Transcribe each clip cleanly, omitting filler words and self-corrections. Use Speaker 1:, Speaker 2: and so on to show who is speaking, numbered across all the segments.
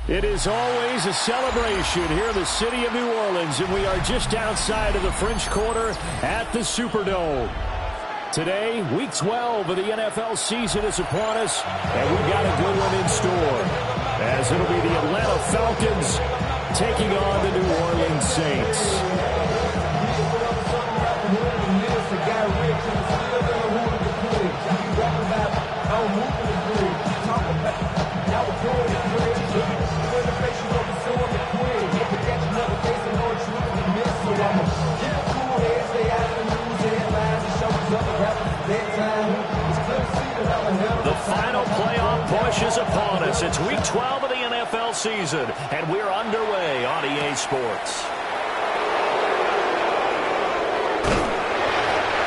Speaker 1: It is always a celebration here in the city of New Orleans, and we are just outside of the French Quarter at the Superdome. Today, Week 12 of the NFL season is upon us, and we've got a good one in store, as it'll be the Atlanta Falcons taking on the New Orleans Saints. The final playoff push is upon us. It's Week 12 of the NFL season, and we're underway on EA Sports.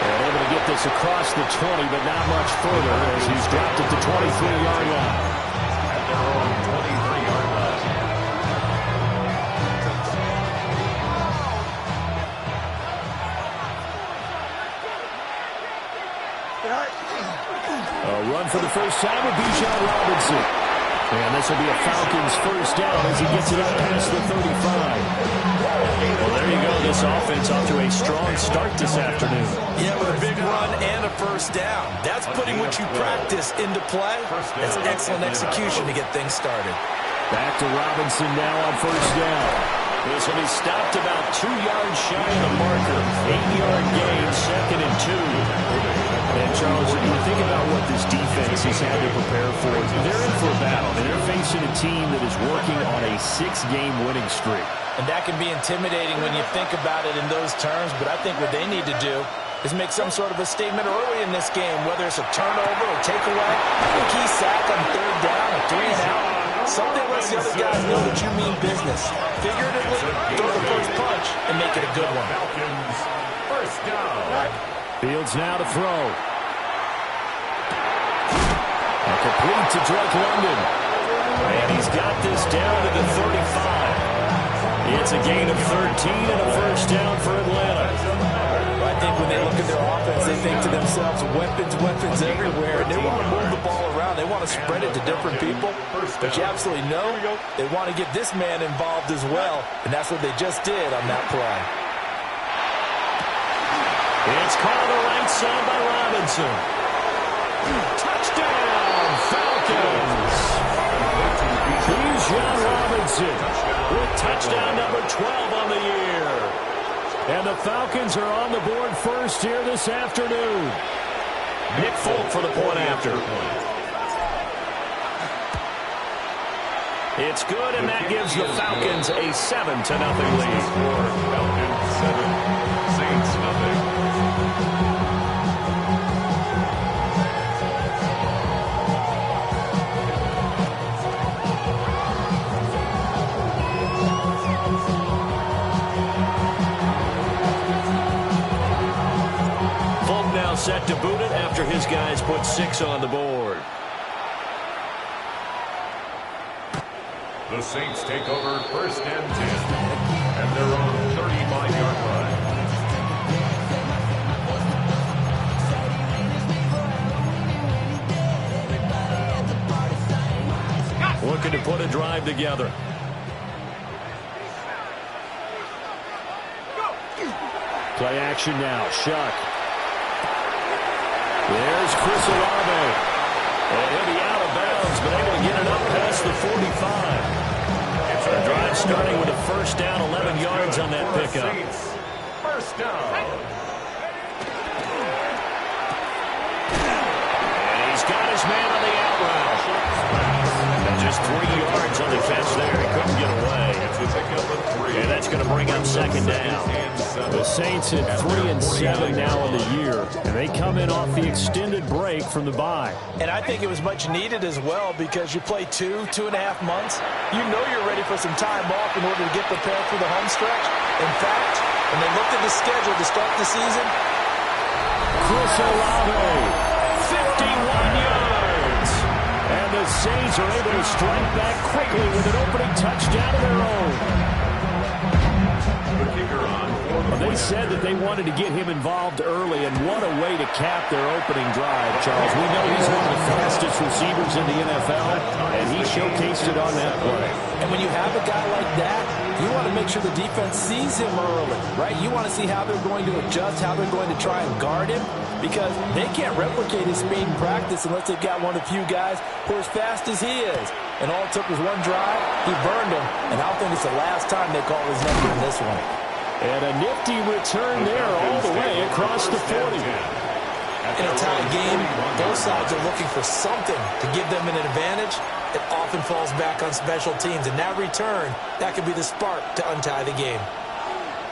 Speaker 1: And able to get this across the 20, but not much further as he's dropped at the 23-yard line. At their own 23-yard line. A run for the first time with Bijan Robinson. And this will be a Falcons first down as he gets it up past the 35. Well, there you go. This offense off to a strong start this afternoon.
Speaker 2: Yeah, with a big run and a first down. That's putting what you practice into play. That's excellent execution to get things started.
Speaker 1: Back to Robinson now on first down. This will be stopped about 2 yards shy of the marker. 8-yard gain, 2nd and 2. And, Charles, when you think about what this defense has had to prepare for, they're in for a battle. And they're facing a team that is working on a 6-game winning streak.
Speaker 2: And that can be intimidating when you think about it in those terms. But I think what they need to do is make some sort of a statement early in this game, whether it's a turnover or takeaway, a key sack on 3rd down, a 3-and-out. Something lets the other guys know that you mean business. Figuratively, throw the first punch and make it a good one.
Speaker 1: First down. Fields now to throw. And complete to Drake London. And he's got this down to the 35. It's a gain of 13 and a first down for Atlanta.
Speaker 2: I think when they look at their offense, they think to themselves, weapons everywhere. And they want to move the ball around. They want to spread it to different people. But you absolutely know they want to get this man involved as well. And that's what they just did on that play.
Speaker 1: It's called the right side by Robinson. Touchdown, Falcons. Bijan Robinson with touchdown number 12 on the year. And the Falcons are on the board first here this afternoon. Nick Folk for the point after. It's good, and that gives the Falcons a 7-0 lead. Falcons 7, Saints nothing. Set to boot it after his guys put 6 on the board.
Speaker 3: The Saints take over 1st and 10 at their own 35-yard
Speaker 1: line. Looking to put a drive together. Play action now. Shuck. There's Chris Olave. And he'll be out of bounds, but able to get it up past the 45. The drive starting with a first down, 11 yards on that pickup.
Speaker 3: First down.
Speaker 1: And he's got his man on the out route. And just 3 yards on the catch there. He couldn't get away. And that's going to bring up 2nd down. The Saints at 3-7 now in the year, and they come in off the extended break from the bye.
Speaker 2: And I think it was much needed as well because you play 2.5 months. You know you're ready for some time off in order to get prepared for the home stretch. In fact, when they looked at the schedule to start the season,
Speaker 1: Chris Olave, 51 yards. And the Saints are able to strike back quickly with an opening touchdown of their own. They said that they wanted to get him involved early, and what a way to cap their opening drive, Charles. We know he's one of the fastest receivers in the NFL, and he showcased it on that play.
Speaker 2: And when you have a guy like that, you want to make sure the defense sees him early, right? You want to see how they're going to adjust, how they're going to try and guard him, because they can't replicate his speed in practice unless they've got one of the few guys who are as fast as he is. And all it took was one drive, he burned him, and I don't think it's the last time they call his number in this one.
Speaker 1: And a nifty return there all the way across the 40.
Speaker 2: In a tie game, both sides are looking for something to give them an advantage. It often falls back on special teams, and that return, that could be the spark to untie the game.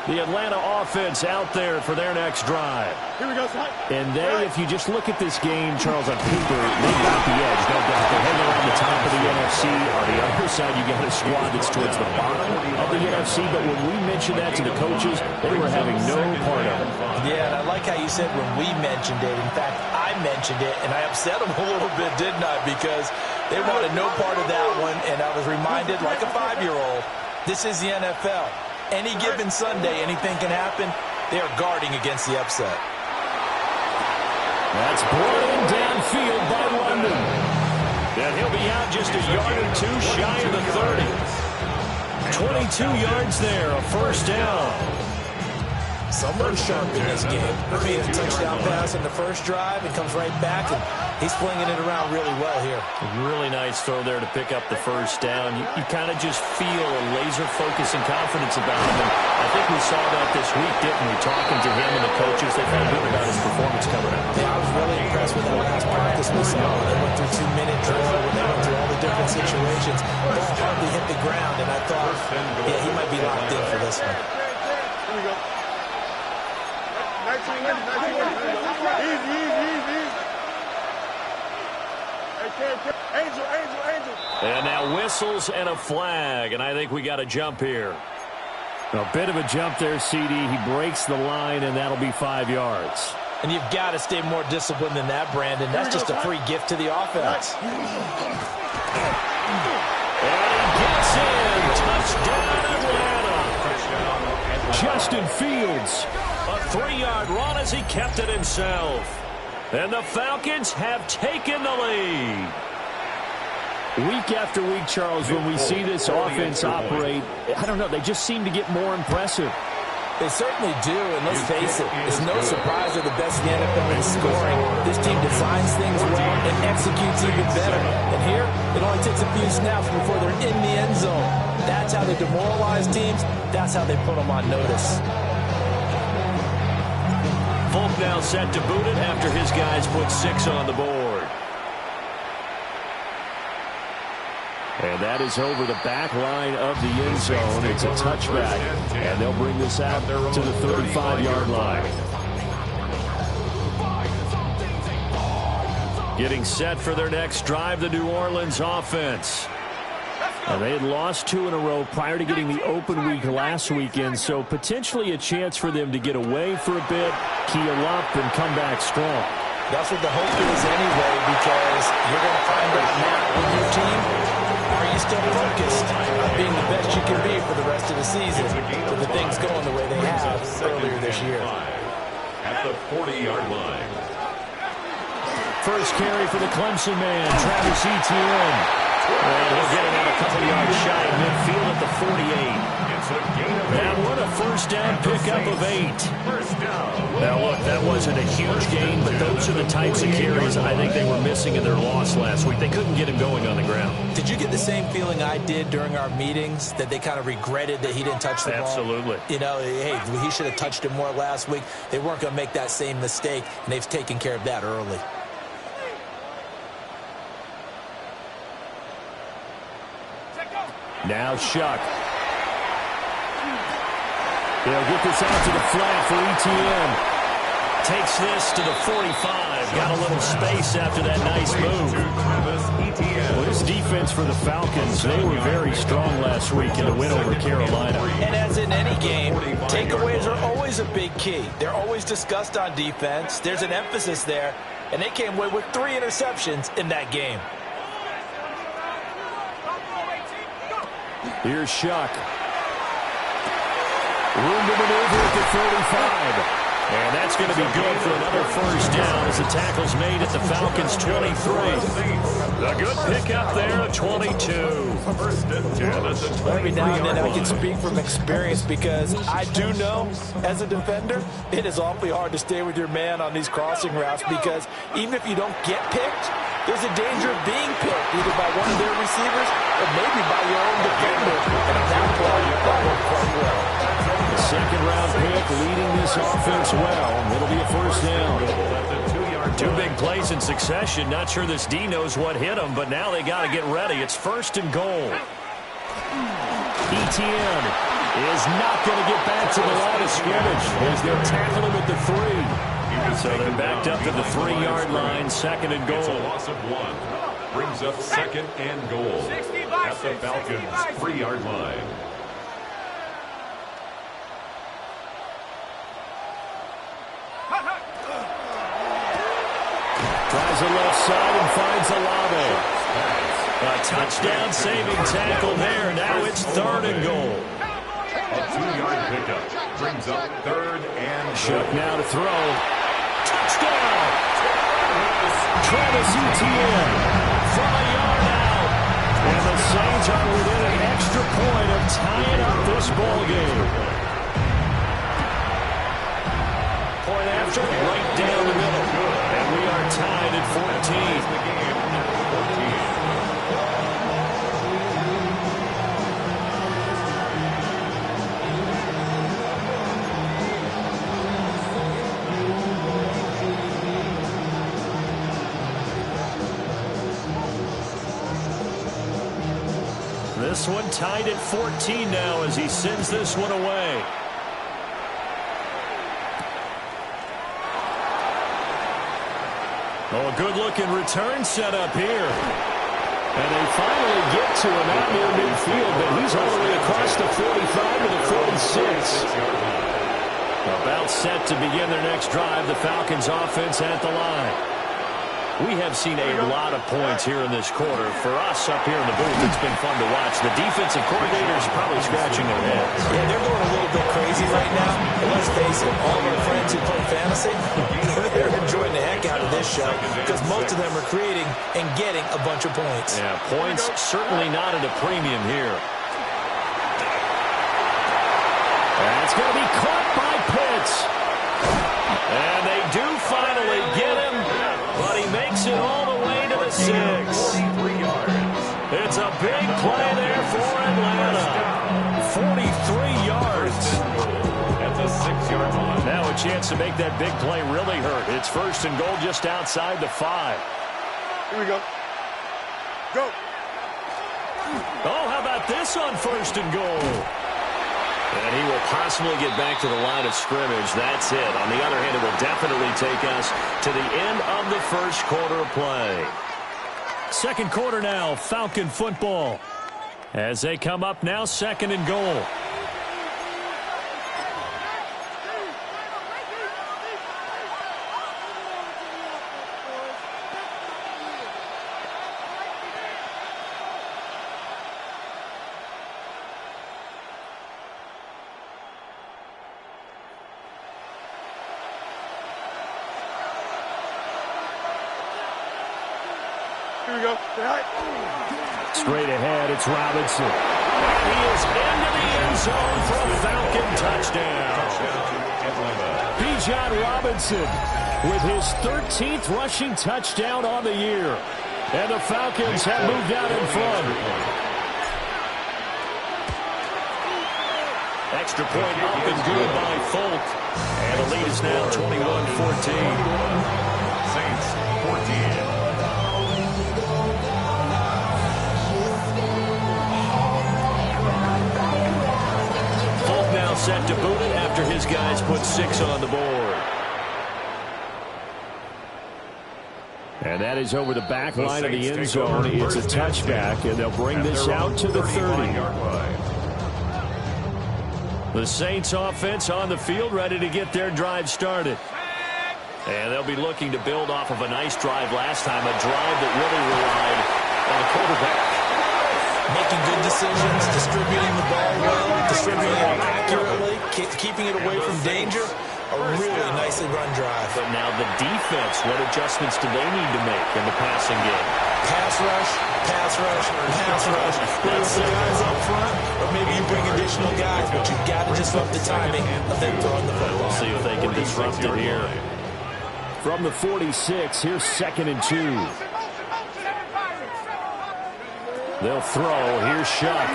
Speaker 1: The Atlanta offense out there for their next drive.
Speaker 4: Here we go, son.
Speaker 1: And they, if you just look at this game, Charles, on paper, they've got the edge, no doubt. They're hanging around the top of the NFC. On the other side, you got a squad that's towards the bottom of the NFC. But when we mentioned that to the coaches, they were having no part of it.
Speaker 2: Yeah, and I like how you said when we mentioned it. In fact, I mentioned it, and I upset them a little bit, didn't I? Because they wanted no part of that one, and I was reminded, like a 5-year-old, this is the NFL. Any given Sunday, anything can happen. They are guarding against the upset.
Speaker 1: That's brought in downfield by London. And he'll be out just a yard or two shy of the 30. 22 yards there, a first down.
Speaker 2: Someone's sharp in this game. Made a touchdown pass in the first drive and comes right back, and he's flinging it around really well here.
Speaker 1: Really nice throw there to pick up the first down. You kind of just feel a laser focus and confidence about him. And I think we saw that this week, didn't we? Talking to him and the coaches, they felt good about his performance coming out.
Speaker 2: Yeah, I was really impressed with that last practice we saw. They went through 2-minute drill, when they went through all the different situations. Ball hardly hit the ground, and I thought, yeah, he might be locked in for this one.
Speaker 4: Here we go. Nice one. Easy. Hey, Angel.
Speaker 1: And now whistles and a flag, and I think we got a jump here. A bit of a jump there, CD. He breaks the line, and that'll be 5 yards.
Speaker 2: And you've got to stay more disciplined than that, Brandon. That's just a free gift to the offense.
Speaker 1: And he gets in. Touchdown, Atlanta. Justin Fields, a 3-yard run as he kept it himself. And the Falcons have taken the lead. Week after week, Charles, when we see this offense operate, I don't know, they just seem to get more impressive.
Speaker 2: They certainly do, and let's face it, it's no surprise they're the best in the NFL in scoring. This team designs things well and executes even better. And here, it only takes a few snaps before they're in the end zone. That's how they demoralize teams. That's how they put them on notice.
Speaker 1: Folk now set to boot it after his guys put 6 on the board. And that is over the back line of the end zone. It's a touchback, and they'll bring this out to the 35-yard line. Getting set for their next drive, the New Orleans offense. And they had lost 2 in a row prior to getting the open week last weekend, so potentially a chance for them to get away for a bit, keel up, and come back strong.
Speaker 2: That's what the hope is anyway, because you're going to find out now with your team, are you still focused on being the best you can be for the rest of the season with the things going the way they have earlier this year?
Speaker 3: At the 40-yard line.
Speaker 1: First carry for the Clemson man, Travis Etienne. And he'll get it out a couple yards shy of midfield at the 48. Now what a first down pickup of 8. Now look, that wasn't a huge gain, but those are the types of carries I think they were missing in their loss last week. They couldn't get him going on the ground.
Speaker 2: Did you get the same feeling I did during our meetings, that they kind of regretted that he didn't touch the ball?
Speaker 1: Absolutely.
Speaker 2: You know, hey, he should have touched it more last week. They weren't going to make that same mistake, and they've taken care of that early.
Speaker 1: Now Shuck. They'll get this out to the flat for Etienne. Takes this to the 45. Got a little space after that nice move. Well, this defense for the Falcons, they were very strong last week in the win over Carolina.
Speaker 2: And as in any game, takeaways are always a big key. They're always discussed on defense. There's an emphasis there, and they came away with 3 interceptions in that game.
Speaker 1: Here's Shuck. Room to maneuver at the 35. And that's going to be good for another first down as the tackle's made at the Falcons' 23. A good pickup there at 22.
Speaker 2: Every now and then I can speak from experience because I do know, as a defender, it is awfully hard to stay with your man on these crossing routes because even if you don't get picked, there's a danger of being picked either by one of their receivers or maybe by your own defender. And on that play, that worked quite well.
Speaker 1: The second-round pick leading this offense well. It'll be a first down. 2 big plays in succession. Not sure this D knows what hit him, but now they got to get ready. It's first and goal. Etienne is not going to get back to the line of scrimmage as they'll tackle him at the 3. So they're backed up to the 3-yard line, second and goal.
Speaker 3: It's a loss of 1. Brings up second and goal at the Falcons' 3-yard line.
Speaker 1: Tries the left side and finds Olave. A touchdown saving tackle there. Now it's third and goal.
Speaker 3: A 2-yard pickup brings up third and
Speaker 1: Shook now to throw. Touchdown! Travis Etienne from a yard out. And the Saints are within an extra point of tying up this ball game. Point after, right down the middle. And we are tied at 14. This one tied at 14 now as he sends this one away. Oh, a good-looking return set up here. And they finally get to him out near midfield, but he's all the way across the 45 to the 46. About set to begin their next drive, the Falcons offense at the line. We have seen a lot of points here in this quarter. For us up here in the booth, it's been fun to watch. The defensive coordinators probably scratching their heads.
Speaker 2: Yeah, they're going a little bit crazy right now. But let's face it, all of our friends who play fantasy, they're enjoying the heck out of this show because most of them are creating and getting a bunch of points.
Speaker 1: Yeah, points certainly not at a premium here. That's going to be caught by Pitts. And they do finally get him. But he makes it all the way to the 6. It's a big play there for Atlanta. 43 yards.
Speaker 3: At the 6-yard line.
Speaker 1: Now a chance to make that big play really hurt. It's first and goal just outside the 5.
Speaker 4: Here we go. Go.
Speaker 1: Oh, how about this on first and goal? And he will possibly get back to the line of scrimmage. That's it. On the other hand, it will definitely take us to the end of the first quarter of play. Second quarter now, Falcon football. As they come up now, second and goal.
Speaker 4: Here we go.
Speaker 1: Straight ahead, it's Robinson. And he is into the end zone for a Falcon touchdown. Bijan Robinson with his 13th rushing touchdown on the year. And the Falcons have moved out in front. Extra point up and good by Folk. And the lead is now 21-14.
Speaker 3: Saints 14.
Speaker 1: Set to boot it after his guys put 6 on the board. And that is over the back line of the end zone. It's a touchback, and they'll bring this out to the 30. The Saints offense on the field, ready to get their drive started. And they'll be looking to build off of a nice drive last time, a drive that really relied on the quarterback.
Speaker 2: Making good decisions, distributing the ball well, distributing it accurately, keeping it away from danger. A really nicely run drive.
Speaker 1: But now the defense, what adjustments do they need to make in the passing game?
Speaker 2: Pass rush, pass rush, pass rush. Whether it's the guys up front, or maybe you bring additional guys, but you've got to disrupt the timing of them throwing the football.
Speaker 1: We'll see if they can disrupt it here. From the 46, here's 2nd and 2. They'll throw. Here's Shuck.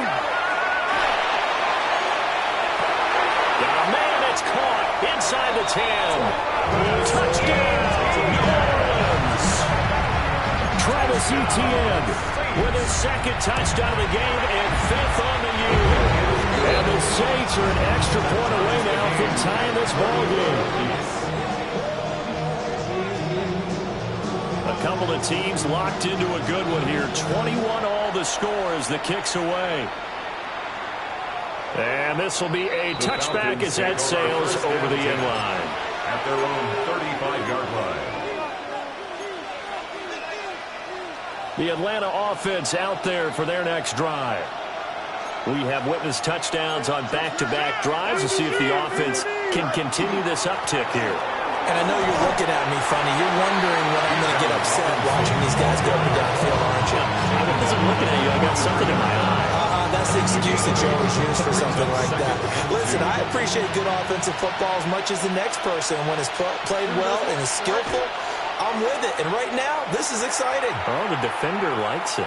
Speaker 1: Got a man. It's caught inside the 10. Touchdown, New Orleans. Travis Etienne with his 2nd touchdown of the game and 5th on the year. And the Saints are an extra point away now from tying this ball game. A couple of teams locked into a good one here. 21 all the score as the kick's away. And this will be a touchback as that sails over the end line.
Speaker 3: At their own 35-yard line.
Speaker 1: The Atlanta offense out there for their next drive. We have witnessed touchdowns on back-to-back drives to see if the offense can continue this uptick here.
Speaker 2: And I know you're looking at me funny. You're wondering when I'm going to get upset watching these guys go up and down the field, aren't you?
Speaker 1: I wasn't looking at you. I got something in my eye.
Speaker 2: That's the excuse that you always use for something like that. Listen, I appreciate good offensive football as much as the next person. When it's played well and is skillful, I'm with it. And right now, this is exciting.
Speaker 1: Oh, the defender likes it.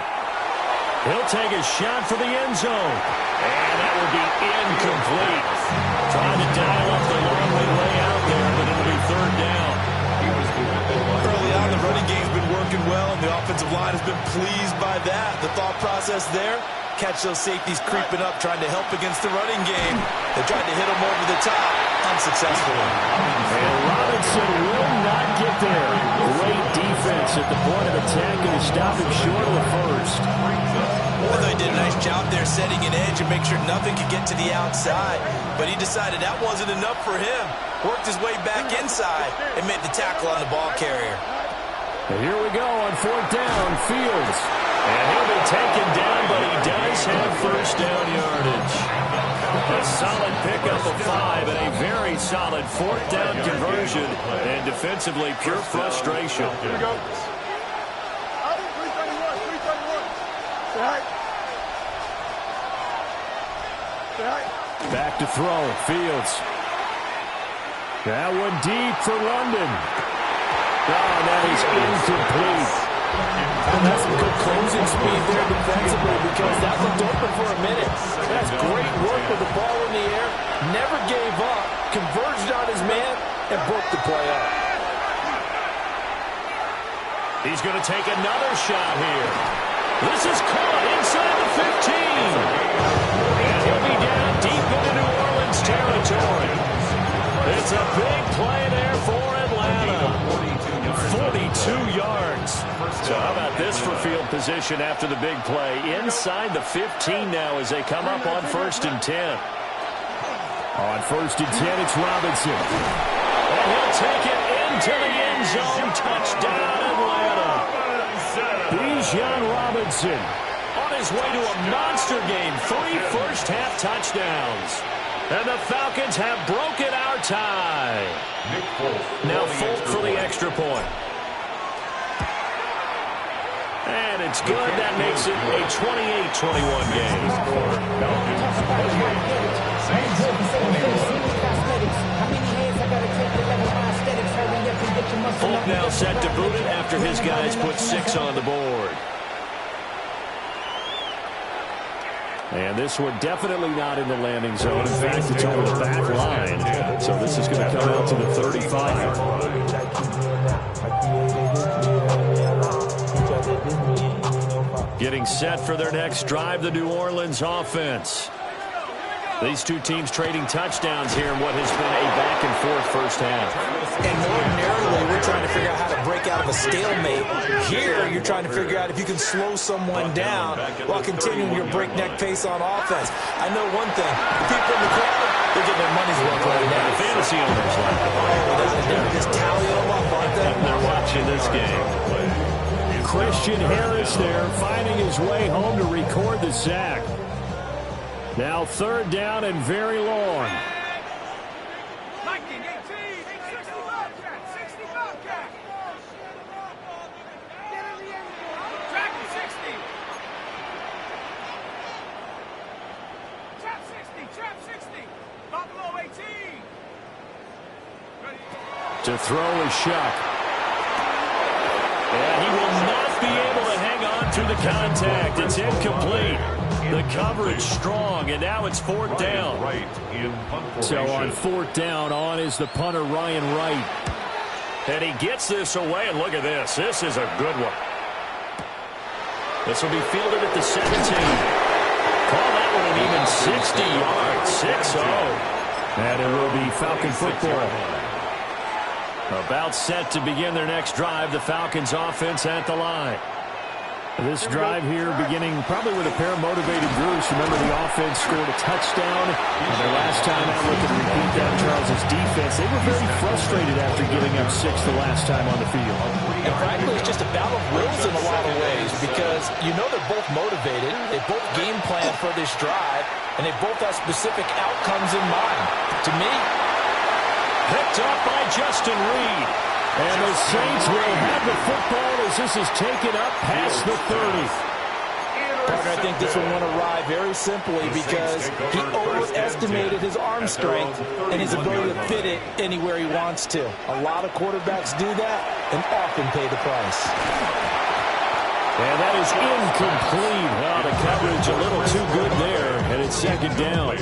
Speaker 1: He'll take a shot for the end zone. And that will be incomplete. Trying to dial up the long way out there, but it'll be 3rd down.
Speaker 2: Early on, the running game's been working well, and the offensive line has been pleased by that. The thought process there, catch those safeties creeping up, trying to help against the running game. They tried to hit them over the top, unsuccessfully.
Speaker 1: And Robinson will not get there. Great defense at the point of attack, and he's stopping short of the first.
Speaker 2: I thought he did a nice job there setting an edge and make sure nothing could get to the outside. But he decided that wasn't enough for him. Worked his way back inside and made the tackle on the ball carrier.
Speaker 1: And here we go on 4th down, Fields. And he'll be taken down, but he does have 1st down yardage. A solid pickup of 5 and a very solid 4th down conversion. And defensively, pure frustration.
Speaker 4: Here we go. 331. Say hi. Say hi.
Speaker 1: Back to throw, Fields. That one deep for London. Oh, that is incomplete.
Speaker 2: And that's some good closing speed there defensively because that looked open for a minute. That's great work with the ball in the air. Never gave up. Converged on his man and broke the play up.
Speaker 1: He's going to take another shot here. This is caught inside the 15. And he'll be down deep into New Orleans territory. It's a big play there for Atlanta. 42 yards. So how about this for field position after the big play? Inside the 15 now as they come up on 1st and 10. On 1st and 10, it's Robinson. And he'll take it into the end zone. Touchdown, Atlanta. Bijan Robinson on his way to a monster game. 3 first-half touchdowns. And the Falcons have broken our tie. Now Folk for the extra point. And it's good. That makes it a 28-21 game. Folk now set to boot it after his guys put 6 on the board. And this one definitely not in the landing zone. In fact, it's over the back line. So this is going to come out to the 35. Getting set for their next drive, the New Orleans offense. These two teams trading touchdowns here in what has been a back-and-forth first half.
Speaker 2: And ordinarily, we're trying to figure out how to break out of a stalemate. Here, you're trying to figure out if you can slow someone down while continuing your breakneck pace on offense. I know one thing. The people in the crowd, they're getting their money's worth right now.
Speaker 1: The fantasy owners like it.
Speaker 2: They're just tallying them up, aren't they?
Speaker 1: They're watching this game. Christian Harris there, finding his way home to record the sack. Now 3rd down and very long. To throw is Shuck. And he will not be able to hang on to the contact. It's incomplete. The coverage strong, and now it's fourth down. So on fourth down, on is the punter, Ryan Wright. And he gets this away, and look at this. This is a good one. This will be fielded at the 17. Call that one an even 60 yards. 6-0. And it will be Falcon football. About set to begin their next drive. The Falcons offense at the line. This drive here beginning probably with a pair of motivated groups. Remember, the offense scored a touchdown. And their last time out, looking to repeat that, Charles' defense, they were very frustrated after giving up 6 the last time on the field.
Speaker 2: And frankly, it's just a battle of wills in a lot of ways because you know they're both motivated. They both game plan for this drive, and they both have specific outcomes in mind. To me,
Speaker 1: picked up by Justin Reed. And the Saints will have the football as this is taken up past the 30.
Speaker 2: Partner, I think this will want to ride very simply because he overestimated his arm strength and his ability to fit it anywhere he wants to. A lot of quarterbacks do that and often pay the price.
Speaker 1: And that is incomplete. Well, the coverage a little too good there, and it's second down.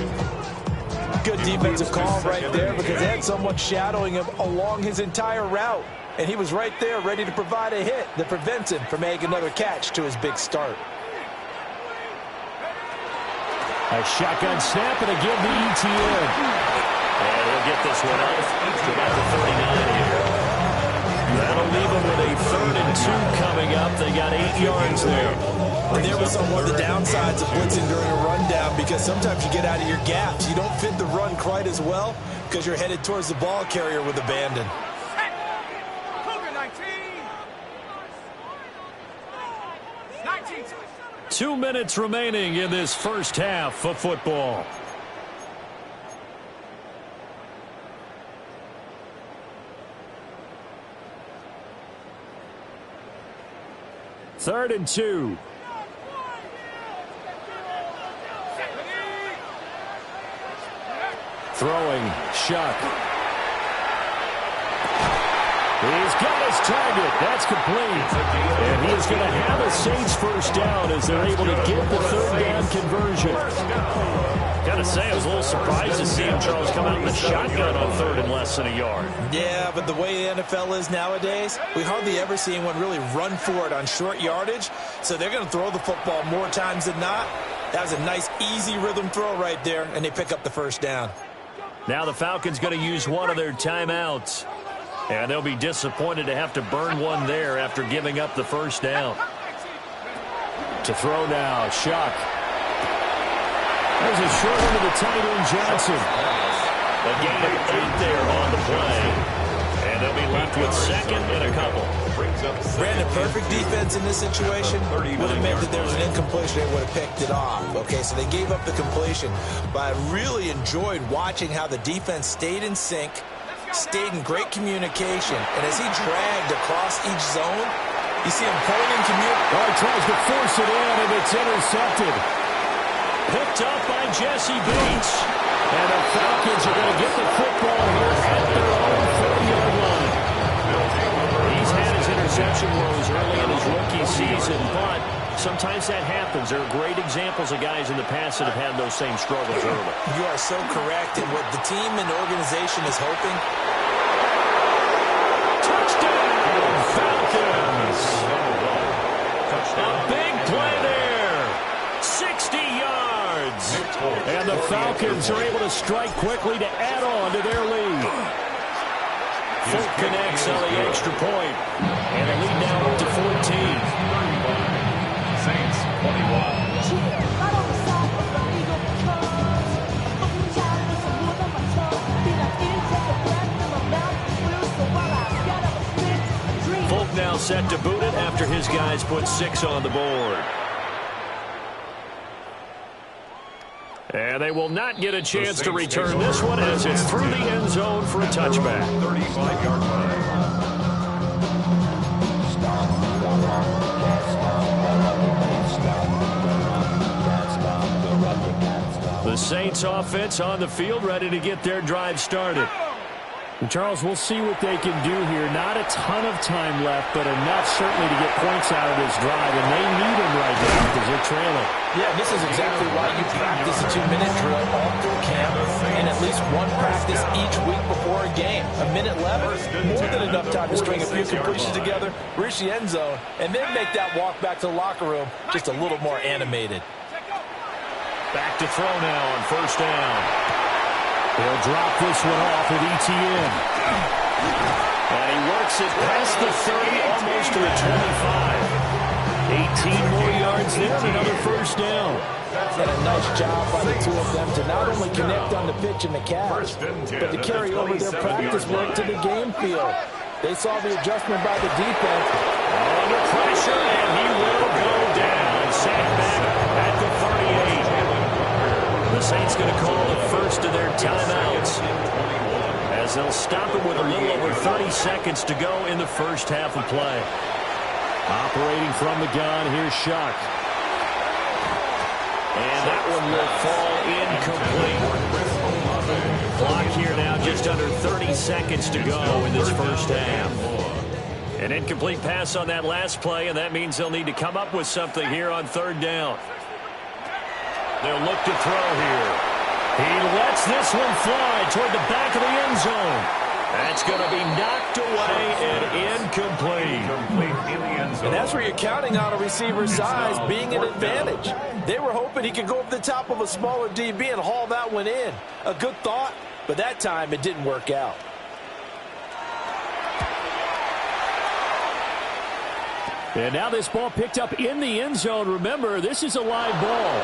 Speaker 2: Good defensive call right there because they had someone shadowing him along his entire route. And he was right there ready to provide a hit that prevents him from making another catch to his big start.
Speaker 1: A shotgun snap and again the ETN. And he'll get this one out to about the 39 here. That'll leave them with a 3rd and 2 coming up. They got 8 yards there.
Speaker 2: And there was some of the downsides of blitzing during a rundown because sometimes you get out of your gaps. You don't fit the run quite as well because you're headed towards the ball carrier with abandon.
Speaker 1: 2 minutes remaining in this first half of football. Third and 2. Throwing, Shuck. He's got his target. That's complete. And he is going to have a Saints first down as they're able to get the 3rd down conversion. Got to say, I was a little surprised to see him, Charles, come out in the shotgun on 3rd and less than a yard.
Speaker 2: Yeah, but the way the NFL is nowadays, we hardly ever see anyone really run for it on short yardage. So they're going to throw the football more times than not. That was a nice, easy rhythm throw right there, and they pick up the first down.
Speaker 1: Now the Falcons going to use one of their timeouts. And they'll be disappointed to have to burn one there after giving up the first down. To throw now, Shuck. There's a short one to the tight end, Johnson. A gain of 8 there on the play. And they'll be left with 2nd and a couple.
Speaker 2: Brandon, perfect defense in this situation would have meant that there was an incompletion. They would have picked it off. Okay, so they gave up the completion. But I really enjoyed watching how the defense stayed in sync, stayed in great communication, and as he dragged across each zone, you see him pulling in communication.
Speaker 1: Oh, he tries to force it in, and it's intercepted. Picked up by Jesse Bates. And the Falcons are going to get the football here at their own 40-yard line. He's had his interception woes early in his rookie season, but sometimes that happens. There are great examples of guys in the past that have had those same struggles early.
Speaker 2: You are so correct. And what the team and organization is hoping.
Speaker 1: Touchdown, Falcons. A big play there. 60 yards. And the Falcons are able to strike quickly to add on to their lead. Fulk connects on the extra point. And the lead now up to 14.
Speaker 3: Saints 21.
Speaker 1: Fulk now set to boot it after his guys put 6 on the board. And they will not get a chance to return this one as it's through the end zone for a touchback.
Speaker 3: 35-yard line.
Speaker 1: The The Saints offense on the field, ready to get their drive started. And Charles, we'll see what they can do here. Not a ton of time left, but enough certainly to get points out of this drive, and they need them right now because they're trailing.
Speaker 2: Yeah, this is exactly why you practice a 2-minute drill all through camp and at least one practice each week before a game. A minute left, more than enough time to string a few completions together, reach the end zone, and then make that walk back to the locker room just a little more animated.
Speaker 1: Back to throw now on first down. They'll drop this one off with ETN. And he works it past the 30, almost to the 25. 18 more yards there, and another first down.
Speaker 2: And a nice job by the two of them to not only connect on the pitch and the catch, but to carry over their practice work to the game field. They saw the adjustment by the defense.
Speaker 1: Under pressure, and he will go down. Sacked back at the 38. The Saints going to call the first of their timeouts as they'll stop it with a little over 30 seconds to go in the first half of play. Operating from the gun, here's Shuck. And that one will fall incomplete. Clock here now, just under 30 seconds to go in this first half. An incomplete pass on that last play, and that means they'll need to come up with something here on third down. They'll look to throw here. He lets this one fly toward the back of the end zone. That's going to be knocked away and incomplete.
Speaker 2: And that's where you're counting on a receiver's size being an advantage. They were hoping he could go over the top of a smaller DB and haul that one in. A good thought, but that time it didn't work out.
Speaker 1: And now this ball picked up in the end zone. Remember, this is a live ball.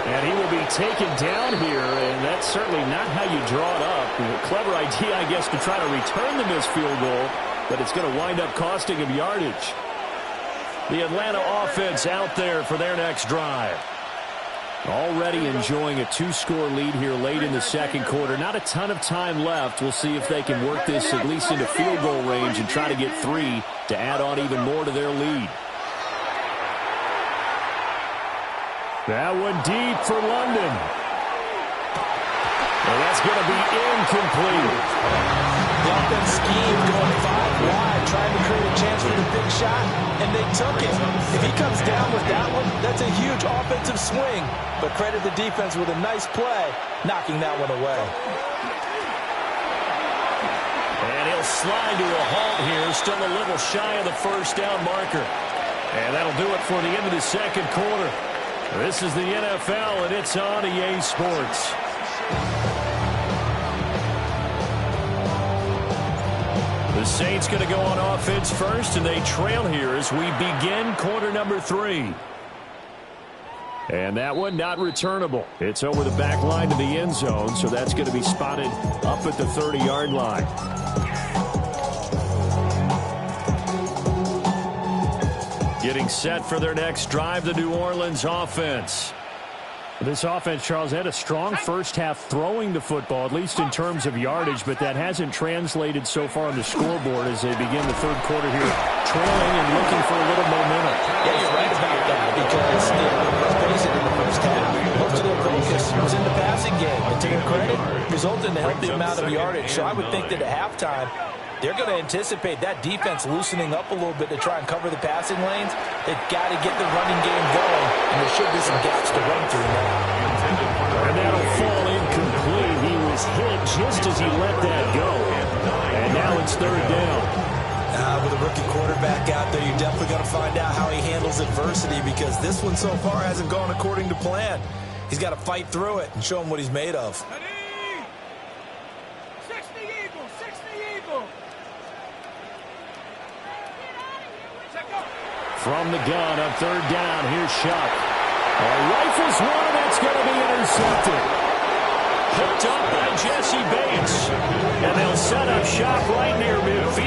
Speaker 1: And he will be taken down here, and that's certainly not how you draw it up. A clever idea, I guess, to try to return the missed field goal, but it's going to wind up costing him yardage. The Atlanta offense out there for their next drive. Already enjoying a 2-score lead here late in the second quarter. Not a ton of time left. We'll see if they can work this at least into field goal range and try to get 3 to add on even more to their lead. That one deep for London. And that's going to be incomplete.
Speaker 2: The offense scheme going 5 wide, trying to create a chance for the big shot, and they took it. If he comes down with that one, that's a huge offensive swing. But credit the defense with a nice play, knocking that one away.
Speaker 1: And he'll slide to a halt here, still a little shy of the first down marker. And that'll do it for the end of the second quarter. This is the NFL, and it's on EA Sports. The Saints going to go on offense first, and they trail here as we begin quarter number 3. And that one not returnable. It's over the back line to the end zone, so that's going to be spotted up at the 30-yard line. Getting set for their next drive, the New Orleans offense. This offense, Charles, had a strong first half throwing the football, at least in terms of yardage, but that hasn't translated so far on the scoreboard as they begin the third quarter here, trailing and looking for a little momentum.
Speaker 2: Yeah, you're right about that because, let's face it, in the first half, most of their focus was in the passing game. And to their credit, resulted in a healthy amount of yardage. So I would think that at halftime, they're going to anticipate that defense loosening up a little bit to try and cover the passing lanes. They've got to get the running game going, and there should be some gaps to run through now.
Speaker 1: And that'll fall incomplete. He was hit just as he let that go. And now it's third down.
Speaker 2: With a rookie quarterback out there, you're definitely going to find out how he handles adversity because this one so far hasn't gone according to plan. He's got to fight through it and show him what he's made of.
Speaker 1: From the gun on third down, here's Shuck. Rifles one, that's going to be intercepted. Hooked up by Jesse Bates. And they'll set up shop right near midfield.